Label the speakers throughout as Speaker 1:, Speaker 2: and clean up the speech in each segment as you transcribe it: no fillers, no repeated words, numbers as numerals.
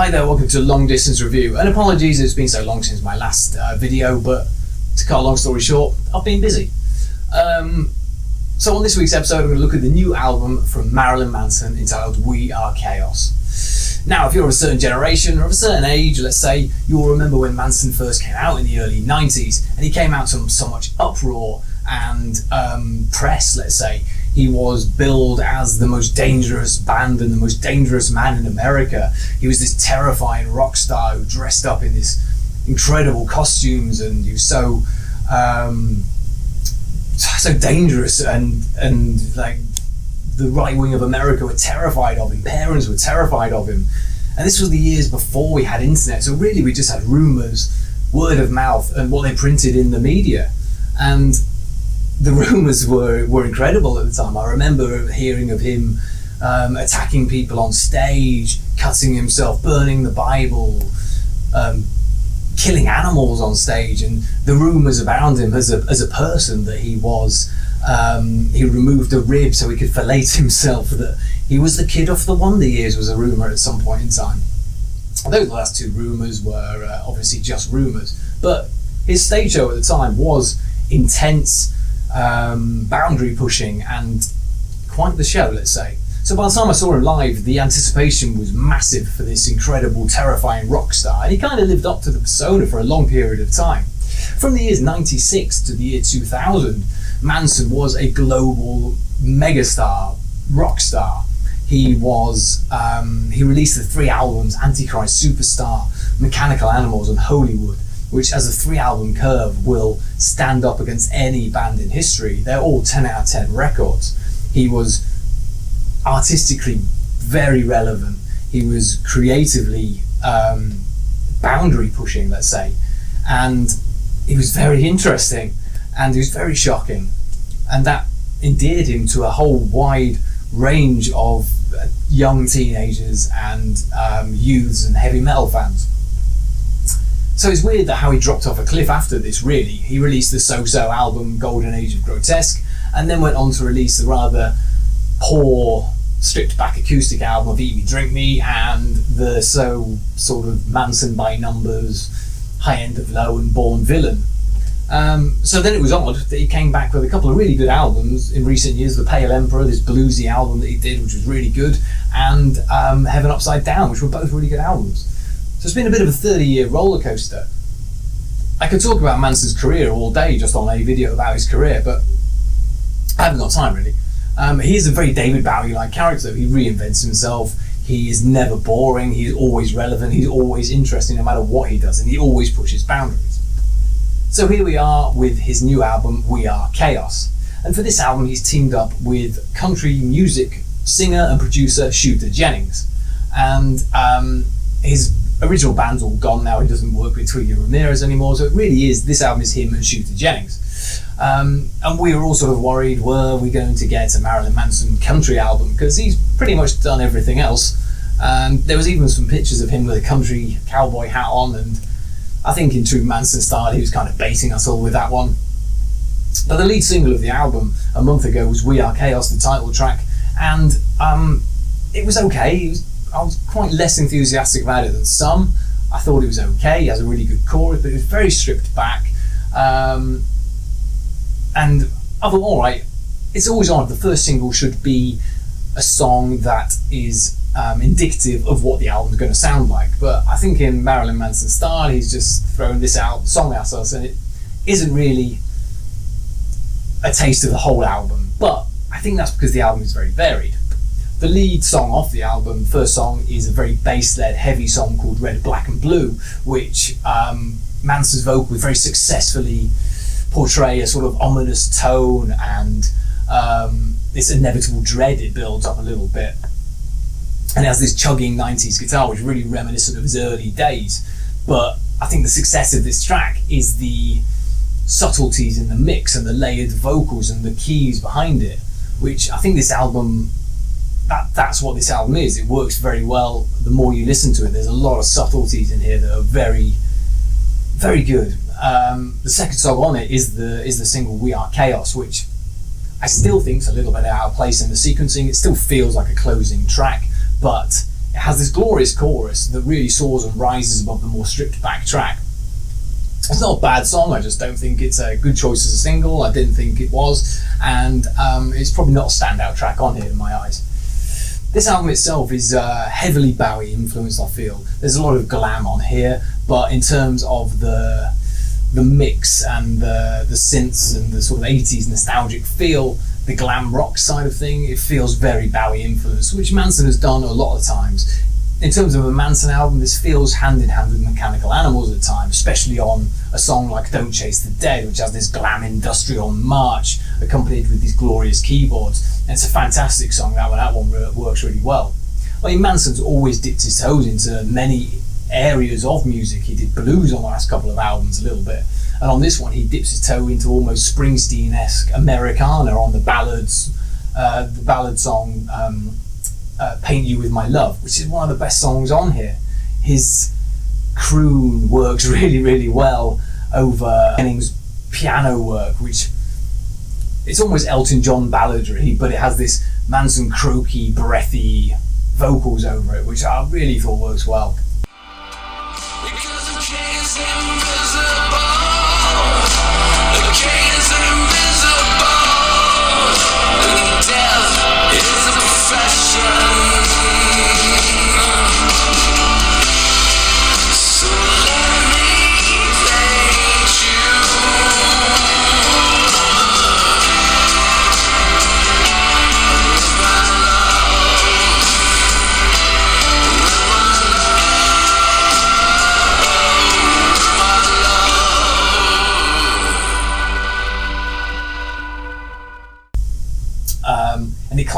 Speaker 1: Hi there, welcome to Long Distance Review, and apologies it's been so long since my last video, but to cut a long story short, I've been busy. So on this week's episode, I'm going to look at the new album from Marilyn Manson entitled We Are Chaos. Now, if you're of a certain generation or of a certain age, let's say, you'll remember when Manson first came out in the early 90s, and he came out to so much uproar and press, let's say. He was billed as the most dangerous band and the most dangerous man in America. He was this terrifying rock star who dressed up in this incredible costumes, and he was so dangerous, and like the right wing of America were terrified of him. Parents were terrified of him. And this was the years before we had internet, so really we just had rumours, word of mouth, and what they printed in the media. And the rumours were incredible at the time. I remember hearing of him attacking people on stage, cutting himself, burning the Bible, killing animals on stage, and the rumours around him as a person that he was he removed a rib so he could fillet himself, that he was the kid off the Wonder Years was a rumour at some point in time. Those last two rumours were obviously just rumours, but his stage show at the time was intense, boundary pushing, and quite the show, let's say. So by the time I saw him live, the anticipation was massive for this incredible, terrifying rock star, and he kind of lived up to the persona for a long period of time. From the years 96 to the year 2000, Manson was a global megastar, rock star. He was he released the 3 albums Antichrist, Superstar, Mechanical Animals, and Hollywood, which as a 3-album curve will stand up against any band in history. They're all 10 out of 10 records. He was artistically very relevant. He was creatively boundary pushing, let's say, and he was very interesting, and he was very shocking, and that endeared him to a whole wide range of young teenagers and youths and heavy metal fans. So it's weird that how he dropped off a cliff after this, really. He released the so-so album Golden Age of Grotesque, and then went on to release the rather poor stripped back acoustic album of Eat Me Drink Me, and the sort of Manson by numbers High End of Low and Born Villain. So then it was odd that he came back with a couple of really good albums in recent years. The Pale Emperor, this bluesy album that he did, which was really good, and Heaven Upside Down, which were both really good albums. So it's been a bit of a 30-year roller coaster. I could talk about Manson's career all day just on a video about his career, but I haven't got time really. He is a very David Bowie-like character. He reinvents himself. He is never boring. He's always relevant. He's always interesting no matter what he does, and he always pushes boundaries. So here we are with his new album, We Are Chaos. And for this album, he's teamed up with country music singer and producer Shooter Jennings. And his original band's all gone now. He doesn't work with Twiggy Ramirez anymore. So it really is, this album is him and Shooter Jennings. And we were all sort of worried, were we going to get a Marilyn Manson country album? Because he's pretty much done everything else. And there was even some pictures of him with a country cowboy hat on, and I think in true Manson style he was kind of baiting us all with that one. But the lead single of the album a month ago was We Are Chaos, the title track, and it was okay. I was quite less enthusiastic about it than some. I thought it was okay. It has a really good chorus, but it was very stripped back. And I thought, all right, it's always odd. The first single should be a song that is indicative of what the album's going to sound like. But I think in Marilyn Manson style, he's just thrown this song at us, and it isn't really a taste of the whole album. But I think that's because the album is very varied. The lead song off the album, first song, is a very bass-led, heavy song called Red, Black and Blue, which Manson's vocals very successfully portray a sort of ominous tone, and this inevitable dread it builds up a little bit. And it has this chugging 90s guitar, which is really reminiscent of his early days. But I think the success of this track is the subtleties in the mix and the layered vocals and the keys behind it, which I think this album, that's what this album is. It works very well. The more you listen to it, there's a lot of subtleties in here that are very, very good. The second song on it is the single We Are Chaos, which I still think is a little bit out of place in the sequencing. It still feels like a closing track, but it has this glorious chorus that really soars and rises above the more stripped back track. It's not a bad song, I just don't think it's a good choice as a single. I didn't think it was, and it's probably not a standout track on here in my eyes. This album itself is heavily Bowie influenced, I feel. There's a lot of glam on here, but in terms of the mix and the synths and the sort of 80s nostalgic feel, the glam rock side of thing, it feels very Bowie influenced, which Manson has done a lot of times. In terms of a Manson album, this feels hand in hand with Mechanical Animals at times, especially on a song like Don't Chase the Dead, which has this glam industrial march accompanied with these glorious keyboards. And it's a fantastic song, that one works really well. I mean, Manson's always dipped his toes into many areas of music. He did blues on the last couple of albums a little bit, and on this one he dips his toe into almost Springsteen-esque Americana on the ballad song Paint You With My Love, which is one of the best songs on here. His croon works really, really well over Henning's piano work, which it's almost Elton John balladry, but it has this Manson croaky, breathy vocals over it, which I really thought works well.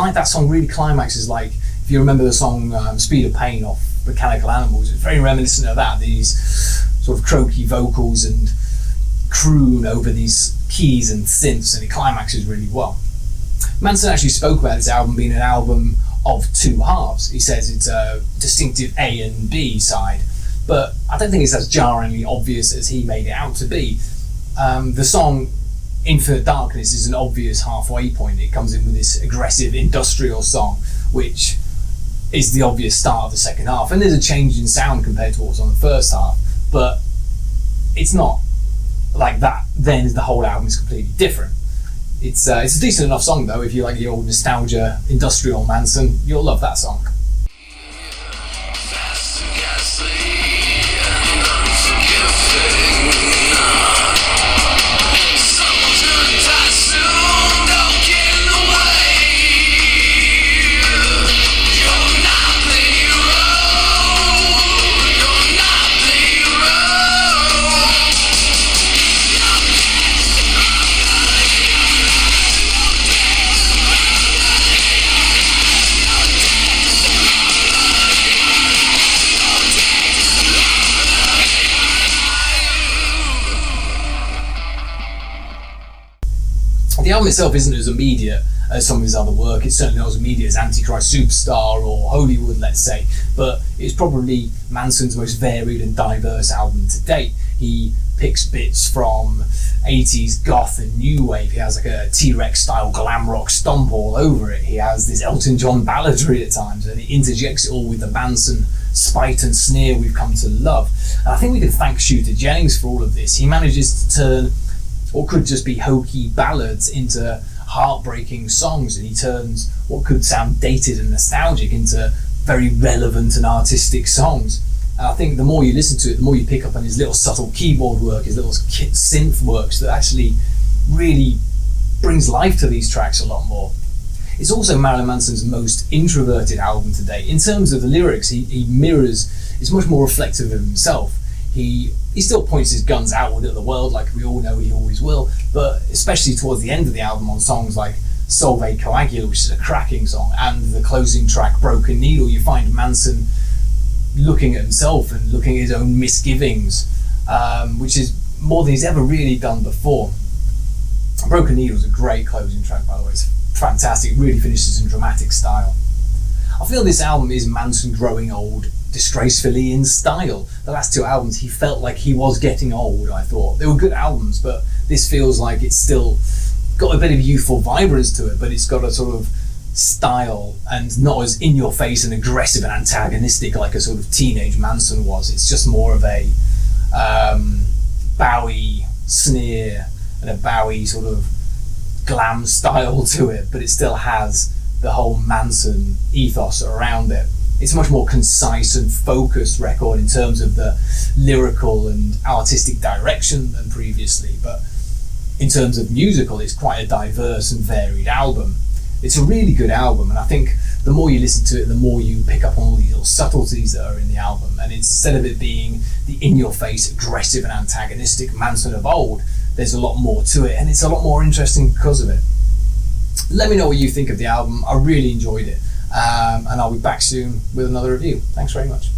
Speaker 1: And that song really climaxes, like if you remember the song Speed of Pain off Mechanical Animals, it's very reminiscent of that, these sort of croaky vocals and croon over these keys and synths, and it climaxes really well. Manson actually spoke about this album being an album of two halves. He says it's a distinctive A and B side, but I don't think it's as jarringly obvious as he made it out to be. The song Infinite Darkness is an obvious halfway point. It comes in with this aggressive industrial song, which is the obvious start of the second half, and there's a change in sound compared to what was on the first half, but it's not like that then the whole album is completely different. It's a decent enough song though. If you like the old nostalgia industrial Manson, you'll love that song. The album itself isn't as immediate as some of his other work. It's certainly not as immediate as Antichrist Superstar or Hollywood, let's say, but it's probably Manson's most varied and diverse album to date. He picks bits from 80s goth and new wave. He has like a T-Rex style glam rock stomp all over it. He has this Elton John balladry at times, and he interjects it all with the Manson spite and sneer we've come to love. And I think we can thank Shooter Jennings for all of this. He manages to turn what could just be hokey ballads into heartbreaking songs, and he turns what could sound dated and nostalgic into very relevant and artistic songs. And I think the more you listen to it, the more you pick up on his little subtle keyboard work, his little synth works that actually really brings life to these tracks a lot more. It's also Marilyn Manson's most introverted album to date. In terms of the lyrics, he mirrors, it's much more reflective of himself. He still points his guns outward at the world, like we all know he always will, but especially towards the end of the album on songs like Solve Coagula, which is a cracking song, and the closing track Broken Needle, you find Manson looking at himself and looking at his own misgivings, which is more than he's ever really done before. Broken Needle is a great closing track, by the way. It's fantastic, it really finishes in dramatic style. I feel this album is Manson growing old disgracefully in style. The last two albums he felt like he was getting old, I thought. They were good albums, but this feels like it's still got a bit of youthful vibrance to it, but it's got a sort of style, and not as in your face and aggressive and antagonistic like a sort of teenage Manson was. It's just more of a Bowie sneer and a Bowie sort of glam style to it, but it still has the whole Manson ethos around it. It's a much more concise and focused record in terms of the lyrical and artistic direction than previously, but in terms of musical, it's quite a diverse and varied album. It's a really good album, and I think the more you listen to it, the more you pick up on all these little subtleties that are in the album. And instead of it being the in-your-face, aggressive and antagonistic Manson of old, there's a lot more to it, and it's a lot more interesting because of it. Let me know what you think of the album. I really enjoyed it, and I'll be back soon with another review. Thanks very much.